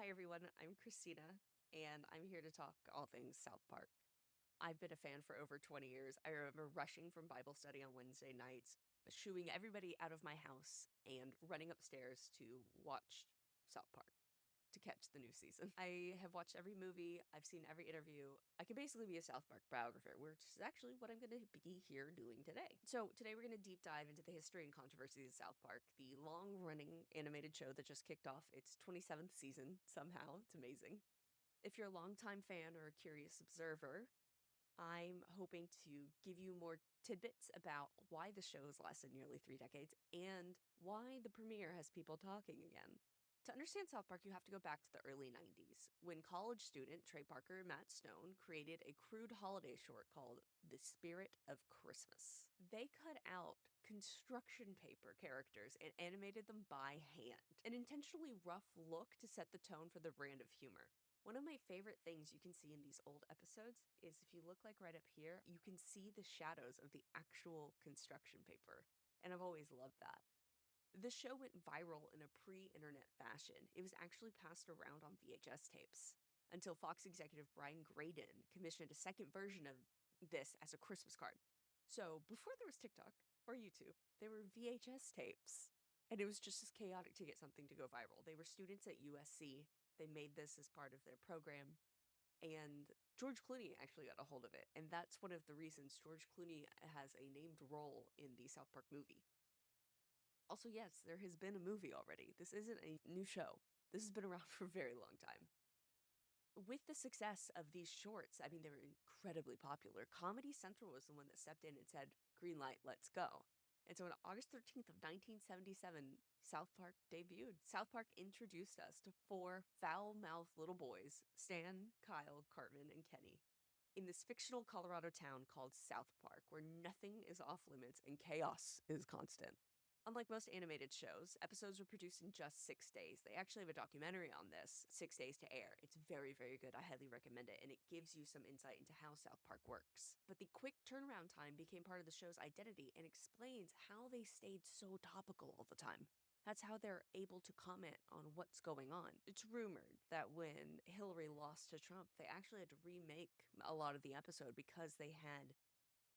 Hi, everyone. I'm Christina, and I'm here to talk all things South Park. I've been a fan for over 20 years. I remember rushing from Bible study on Wednesday nights, shooing everybody out of my house, and running upstairs to watch South Park to catch the new season. I have watched every movie, I've seen every interview. I can basically be a South Park biographer, which is actually what I'm going to be here doing today. So, today we're going to deep dive into the history and controversies of South Park, the long running animated show that just kicked off its 27th season somehow. It's amazing. If you're a longtime fan or a curious observer, I'm hoping to give you more tidbits about why the show has lasted nearly 3 decades and why the premiere has people talking again. To understand South Park, you have to go back to the early 90s, when college student Trey Parker and Matt Stone created a crude holiday short called The Spirit of Christmas. They cut out construction paper characters and animated them by hand, an intentionally rough look to set the tone for the brand of humor. One of my favorite things you can see in these old episodes is if you look like right up here, you can see the shadows of the actual construction paper. And I've always loved that. The show went viral in a pre-internet fashion. It was actually passed around on VHS tapes until Fox executive Brian Graydon commissioned a second version of this as a Christmas card. So before there was TikTok or YouTube, there were VHS tapes. And it was just as chaotic to get something to go viral. They were students at USC. They made this as part of their program. And George Clooney actually got a hold of it. And that's one of the reasons George Clooney has a named role in the South Park movie. Also, yes, there has been a movie already. This isn't a new show. This has been around for a very long time. With the success of these shorts, I mean, they were incredibly popular. Comedy Central was the one that stepped in and said, "Green light, let's go." And so on August 13th of 1977, South Park debuted. South Park introduced us to four foul-mouthed little boys, Stan, Kyle, Cartman, and Kenny, in this fictional Colorado town called South Park, where nothing is off limits and chaos is constant. Unlike most animated shows, episodes were produced in just 6 days. They actually have a documentary on this, 6 days to air. It's very, very good. I highly recommend it, and it gives you some insight into how South Park works. But the quick turnaround time became part of the show's identity and explains how they stayed so topical all the time. That's how they're able to comment on what's going on. It's rumored that when Hillary lost to Trump, they actually had to remake a lot of the episode because they had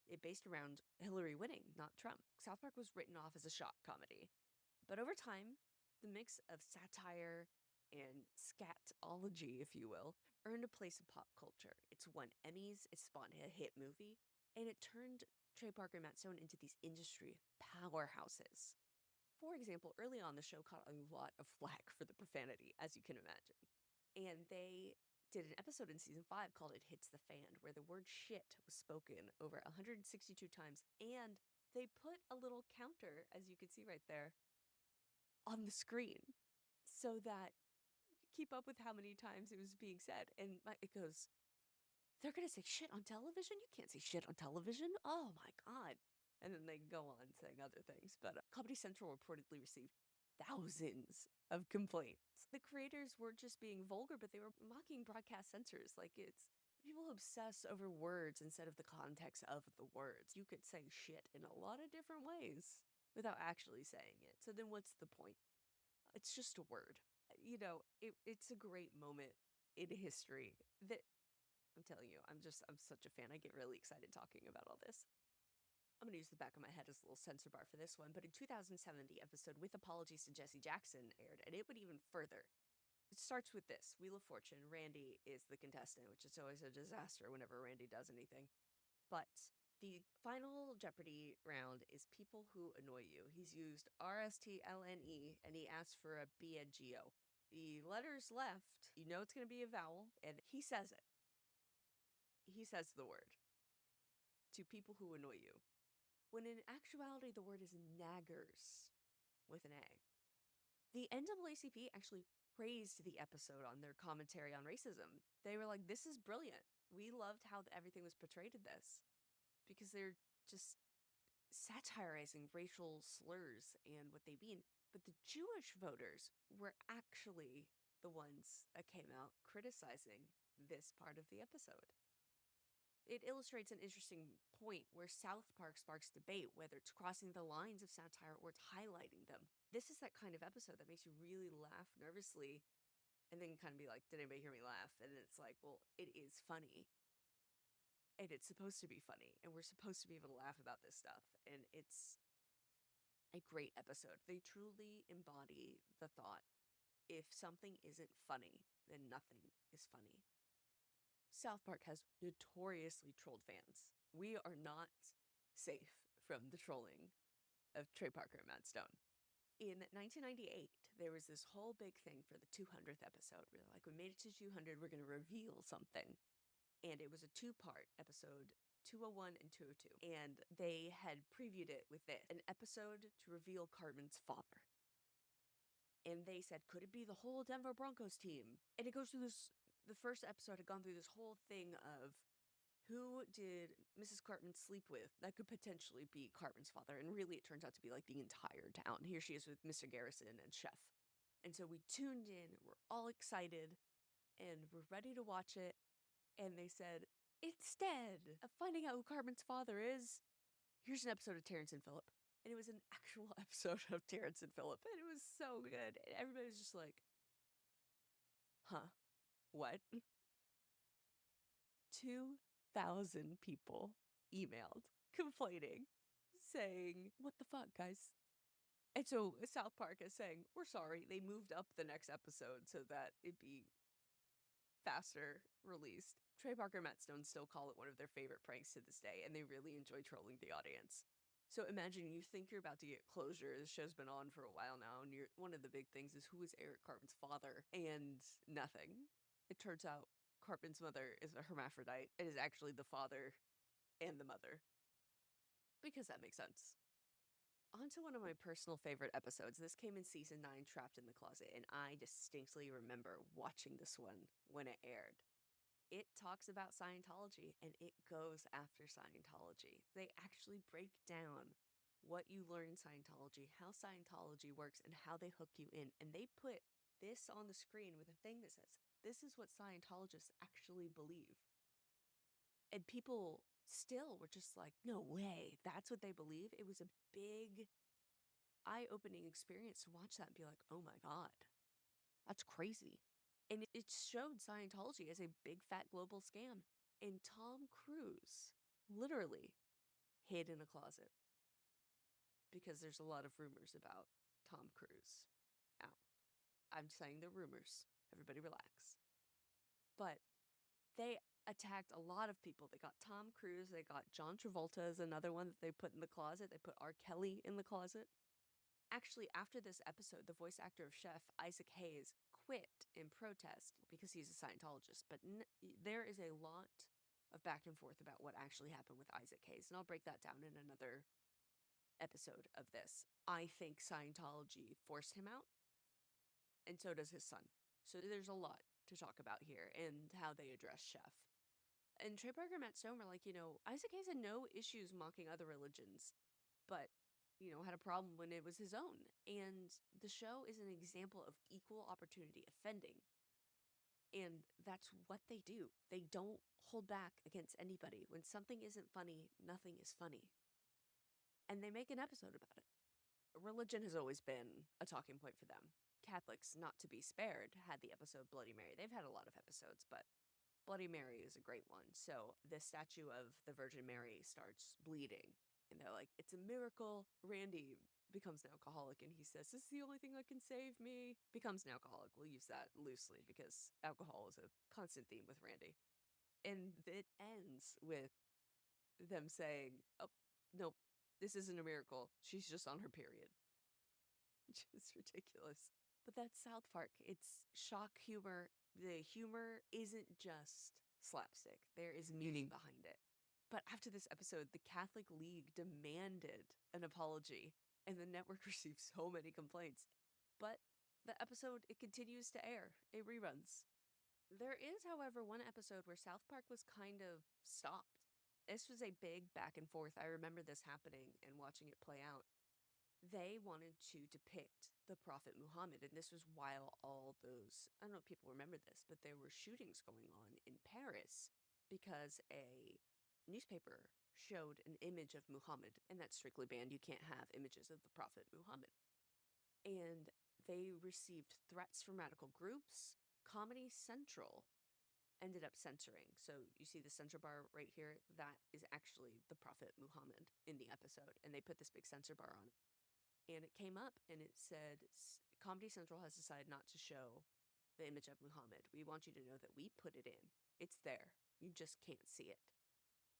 it based around Hillary winning, not Trump. South Park was written off as a shock comedy. But over time, the mix of satire and scatology, if you will, earned a place in pop culture. It's won Emmys, it spawned a hit movie, and it turned Trey Parker and Matt Stone into these industry powerhouses. For example, early on, the show caught a lot of flack for the profanity, as you can imagine. And they did an episode in season 5 called It Hits the Fan, where the word shit was spoken over 162 times. And they put a little counter, as you can see right there, on the screen so that you could keep up with how many times it was being said. And it goes, "They're going to say shit on television? You can't say shit on television. Oh my God." And then they go on saying other things. But Comedy Central reportedly received thousands of complaints. The creators weren't just being vulgar, but they were mocking broadcast censors. Like, it's people obsess over words instead of the context of the words. You could say shit in a lot of different ways without actually saying it. So then what's the point? It's just a word. It's a great moment in history that I'm telling you, I'm such a fan. I get really excited talking about all this. I'm going to use the back of my head as a little censor bar for this one, but in 2007, the episode With Apologies to Jesse Jackson aired, and it went even further. It starts with this Wheel of Fortune. Randy is the contestant, which is always a disaster whenever Randy does anything. But the final Jeopardy round is people who annoy you. He's used RSTLNE, and he asks for a B and G O. The letters left, you know it's going to be a vowel, and he says it. He says the word to people who annoy you, when in actuality the word is naggers with an A. The NAACP actually praised the episode on their commentary on racism. They were like, "This is brilliant. We loved how everything was portrayed in this," because they're just satirizing racial slurs and what they mean. But the Jewish voters were actually the ones that came out criticizing this part of the episode. It illustrates an interesting point where South Park sparks debate, whether it's crossing the lines of satire or it's highlighting them. This is that kind of episode that makes you really laugh nervously and then kind of be like, "Did anybody hear me laugh?" And it's like, well, it is funny, and it's supposed to be funny, and we're supposed to be able to laugh about this stuff, and it's a great episode. They truly embody the thought, if something isn't funny, then nothing is funny. South Park has notoriously trolled fans. We are not safe from the trolling of Trey Parker and Matt Stone. In 1998, there was this whole big thing for the 200th episode. We were like, we made it to 200, we're going to reveal something. And it was a two-part episode, 201 and 202. And they had previewed it with this, an episode to reveal Cartman's father. And they said, could it be the whole Denver Broncos team? And it goes through this, the first episode had gone through this whole thing of who did Mrs. Cartman sleep with that could potentially be Cartman's father? And really, it turns out to be like the entire town. Here she is with Mr. Garrison and Chef. And so we tuned in, we're all excited, and we're ready to watch it. And they said, instead of finding out who Cartman's father is, here's an episode of Terrence and Phillip. And it was an actual episode of Terrence and Phillip. And it was so good. And everybody was just like, huh, what? 2,000 people emailed complaining, saying, what the fuck, guys? And so South Park is saying, we're sorry. They moved up the next episode so that it'd be faster released. Trey Parker and Matt Stone still call it one of their favorite pranks to this day, and they really enjoy trolling the audience. So imagine you think you're about to get closure. The show's been on for a while now, and one of the big things is, who is Eric Cartman's father? And nothing. It turns out Cartman's mother is a hermaphrodite. It is actually the father and the mother. Because that makes sense. On to one of my personal favorite episodes. This came in season 9, Trapped in the Closet, and I distinctly remember watching this one when it aired. It talks about Scientology, and it goes after Scientology. They actually break down what you learn in Scientology, how Scientology works, and how they hook you in. And they put this on the screen with a thing that says, this is what Scientologists actually believe. And people still were just like, no way, that's what they believe? It was a big, eye-opening experience to watch that and be like, oh my God, that's crazy. And it showed Scientology as a big fat global scam. And Tom Cruise literally hid in a closet because there's a lot of rumors about Tom Cruise. Now, I'm saying the rumors. Everybody relax. But they attacked a lot of people. They got Tom Cruise. They got John Travolta as another one that they put in the closet. They put R. Kelly in the closet. Actually, after this episode, the voice actor of Chef, Isaac Hayes, quit in protest because he's a Scientologist. But there is a lot of back and forth about what actually happened with Isaac Hayes, and I'll break that down in another episode of this. I think Scientology forced him out, and so does his son. So there's a lot to talk about here and how they address Chef. And Trey Parker and Matt Stone were like, Isaac Hayes had no issues mocking other religions, but had a problem when it was his own. And the show is an example of equal opportunity offending. And that's what they do. They don't hold back against anybody. When something isn't funny, nothing is funny. And they make an episode about it. Religion has always been a talking point for them. Catholics, not to be spared, had the episode Bloody Mary. They've had a lot of episodes, but Bloody Mary is a great one. So the statue of the Virgin Mary starts bleeding. And they're like, it's a miracle. Randy becomes an alcoholic and he says, this is the only thing that can save me. Becomes an alcoholic. We'll use that loosely because alcohol is a constant theme with Randy. And it ends with them saying, oh, no, this isn't a miracle. She's just on her period. Which is ridiculous. But that's South Park. It's shock humor. The humor isn't just slapstick. There is meaning behind it. But after this episode, the Catholic League demanded an apology, and the network received so many complaints. But the episode, it continues to air. It reruns. There is, however, one episode where South Park was kind of stopped. This was a big back and forth. I remember this happening and watching it play out. They wanted to depict the Prophet Muhammad, and this was while all those, I don't know if people remember this, but there were shootings going on in Paris because a newspaper showed an image of Muhammad, and that's strictly banned. You can't have images of the Prophet Muhammad. And they received threats from radical groups, Comedy Central ended up censoring. So you see the censor bar right here? That is actually the Prophet Muhammad in the episode. And they put this big censor bar on it. And it came up and it said, Comedy Central has decided not to show the image of Muhammad. We want you to know that we put it in. It's there. You just can't see it.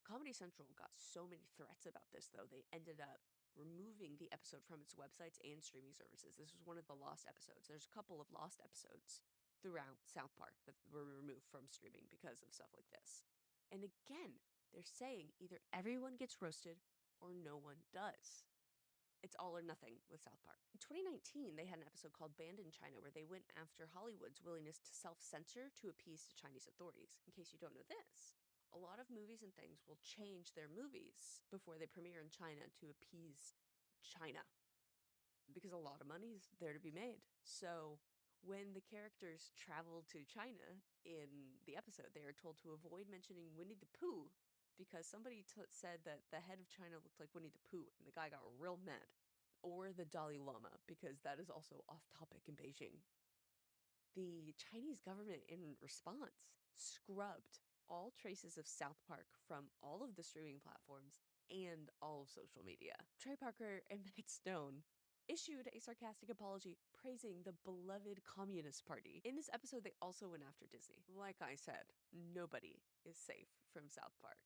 Comedy Central got so many threats about this, though, they ended up removing the episode from its websites and streaming services. This was one of the lost episodes. There's a couple of lost episodes throughout South Park that were removed from streaming because of stuff like this. And again, they're saying either everyone gets roasted or no one does. It's all or nothing with South Park. In 2019, they had an episode called Banned in China where they went after Hollywood's willingness to self-censor to appease the Chinese authorities. In case you don't know this, a lot of movies and things will change their movies before they premiere in China to appease China because a lot of money's there to be made. So when the characters travel to China in the episode, they are told to avoid mentioning Winnie the Pooh because somebody said that the head of China looked like Winnie the Pooh, and the guy got real mad. Or the Dalai Lama, because that is also off topic in Beijing. The Chinese government, in response, scrubbed all traces of South Park from all of the streaming platforms and all of social media. Trey Parker and Matt Stone issued a sarcastic apology praising the beloved Communist Party. In this episode, they also went after Disney. Like I said, nobody is safe from South Park.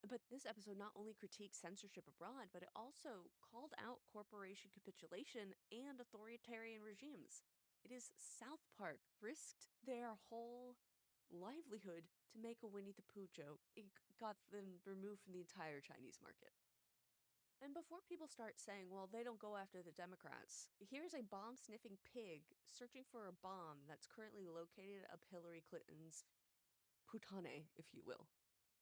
But this episode not only critiqued censorship abroad, but it also called out corporation capitulation and authoritarian regimes. It is South Park risked their whole livelihood to make a Winnie the Pooh joke. It got them removed from the entire Chinese market. And before people start saying, well, they don't go after the Democrats, here's a bomb-sniffing pig searching for a bomb that's currently located up Hillary Clinton's putane, if you will.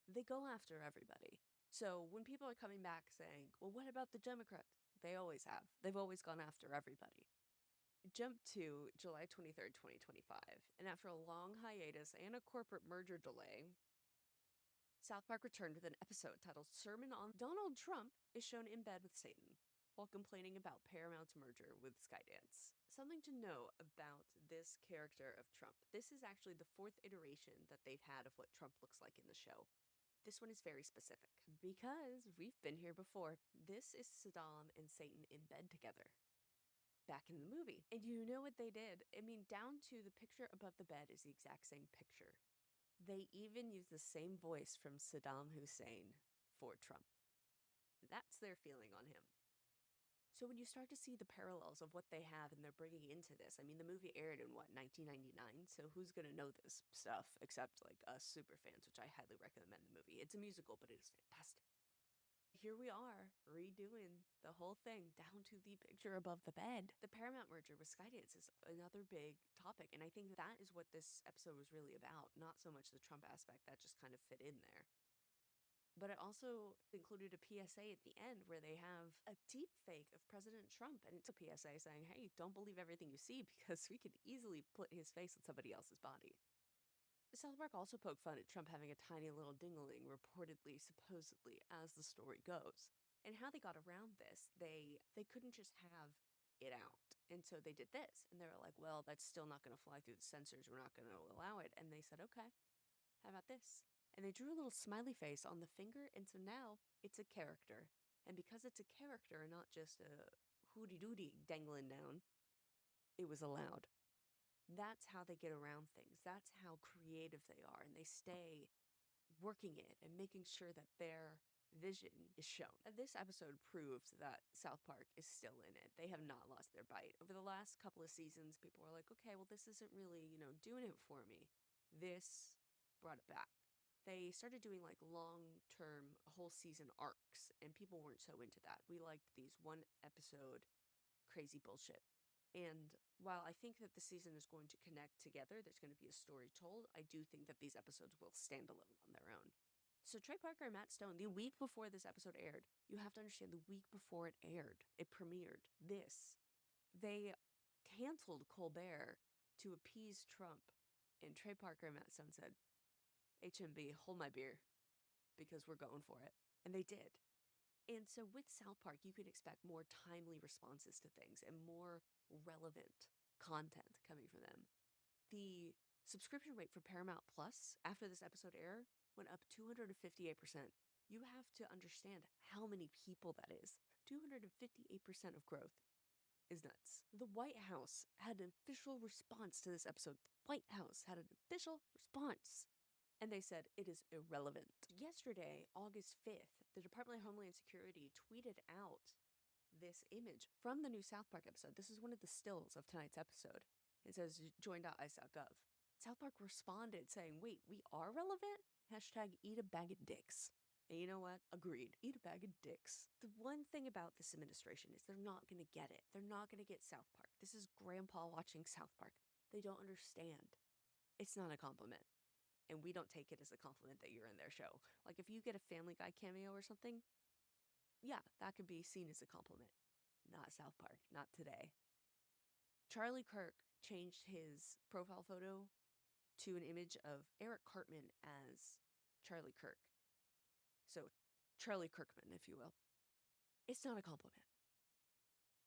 They go after everybody. So when people are coming back saying, well, what about the Democrats? They always have. They've always gone after everybody. Jump to July 23rd, 2025. And after a long hiatus and a corporate merger delay, South Park returned with an episode titled Sermon on Donald Trump is shown in bed with Satan while complaining about Paramount's merger with Skydance. Something to know about this character of Trump. This is actually the fourth iteration that they've had of what Trump looks like in the show. This one is very specific because we've been here before. This is Saddam and Satan in bed together back in the movie. And you know what they did? I mean, down to the picture above the bed is the exact same picture. They even use the same voice from Saddam Hussein for Trump. That's their feeling on him. So when you start to see the parallels of what they have and they're bringing into this, I mean, the movie aired in what, 1999? So who's going to know this stuff except like us super fans, which I highly recommend the movie. It's a musical, but it is fantastic. Here we are redoing the whole thing down to the picture above the bed. The Paramount merger with Skydance is another big topic. And I think that is what this episode was really about. Not so much the Trump aspect that just kind of fit in there. But it also included a PSA at the end where they have a deep fake of President Trump. And it's a PSA saying, hey, don't believe everything you see because we could easily put his face on somebody else's body. South Park also poked fun at Trump having a tiny little dingling, reportedly, supposedly, as the story goes. And how they got around this, they couldn't just have it out. And so they did this. And they were like, well, that's still not going to fly through the censors. We're not going to allow it. And they said, okay, how about this? And they drew a little smiley face on the finger, and so now it's a character. And because it's a character and not just a hooty-dooty dangling down, it was allowed. That's how they get around things. That's how creative they are, and they stay working it and making sure that their vision is shown. And this episode proves that South Park is still in it. They have not lost their bite. Over the last couple of seasons, people were like, okay, well, this isn't really, doing it for me. This brought it back. They started doing like long-term whole season arcs, and people weren't so into that. We liked these one episode crazy bullshit. And while I think that the season is going to connect together, there's going to be a story told, I do think that these episodes will stand alone on their own. So Trey Parker and Matt Stone, the week before this episode aired, you have to understand the week before it aired, it premiered, they canceled Colbert to appease Trump. And Trey Parker and Matt Stone said, HMB, hold my beer, because we're going for it. And they did. And so with South Park, you could expect more timely responses to things and more relevant content coming from them. The Subscription rate for Paramount Plus after this episode aired went up 258%. You have to understand how many people that is. 258% of growth is nuts. The White House had an official response to this episode. The White House had an official response. And they said it is irrelevant. Yesterday, August 5th, the Department of Homeland Security tweeted out this image from the new South Park episode. This is one of the stills of tonight's episode. It says join.ice.gov. South Park responded saying, wait, we are relevant? Hashtag eat a bag of dicks. And you know what? Agreed. Eat a bag of dicks. The one thing about this administration is they're not going to get it. They're not going to get South Park. This is grandpa watching South Park. They don't understand. It's not a compliment. And we don't take it as a compliment that you're in their show. Like if you get a Family Guy cameo or something, yeah, that could be seen as a compliment. Not South Park, not today. Charlie Kirk changed his profile photo to an image of Eric Cartman as Charlie Kirk. So, Charlie Kirkman, if you will. It's not a compliment.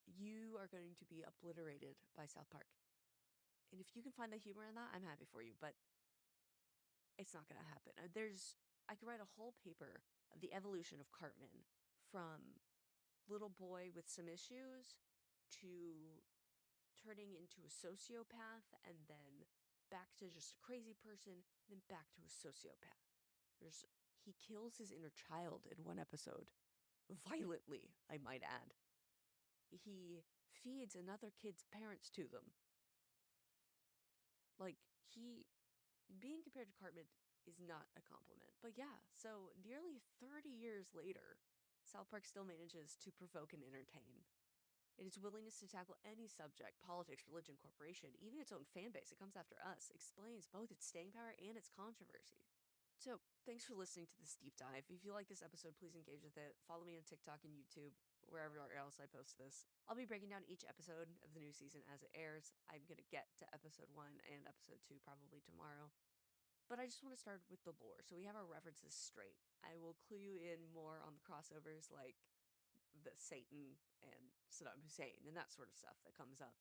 You are going to be obliterated by South Park. And if you can find the humor in that, I'm happy for you, but it's not going to happen. I could write a whole paper of the evolution of Cartman from little boy with some issues to turning into a sociopath and then back to just a crazy person, then back to a sociopath. He kills his inner child in one episode. Violently, I might add. He feeds another kid's parents to them. Being compared to Cartman is not a compliment. But yeah, so nearly 30 years later, South Park still manages to provoke and entertain. In its willingness to tackle any subject, politics, religion, corporation, even its own fan base, it comes after us, explains both its staying power and its controversy. So, thanks for listening to this deep dive. If you like this episode, please engage with it. Follow me on TikTok and YouTube, wherever else I post this. I'll be breaking down each episode of the new season as it airs. I'm going to get to episode 1 and episode 2 probably tomorrow. But I just want to start with the lore, so we have our references straight. I will clue you in more on the crossovers like the Satan and Saddam Hussein and that sort of stuff that comes up.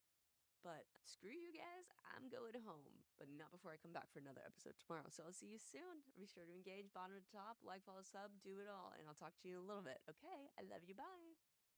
But screw you guys, I'm going home, but not before I come back for another episode tomorrow. So I'll see you soon. Be sure to engage, bottom to top, like, follow, sub, do it all, and I'll talk to you in a little bit. Okay, I love you, bye.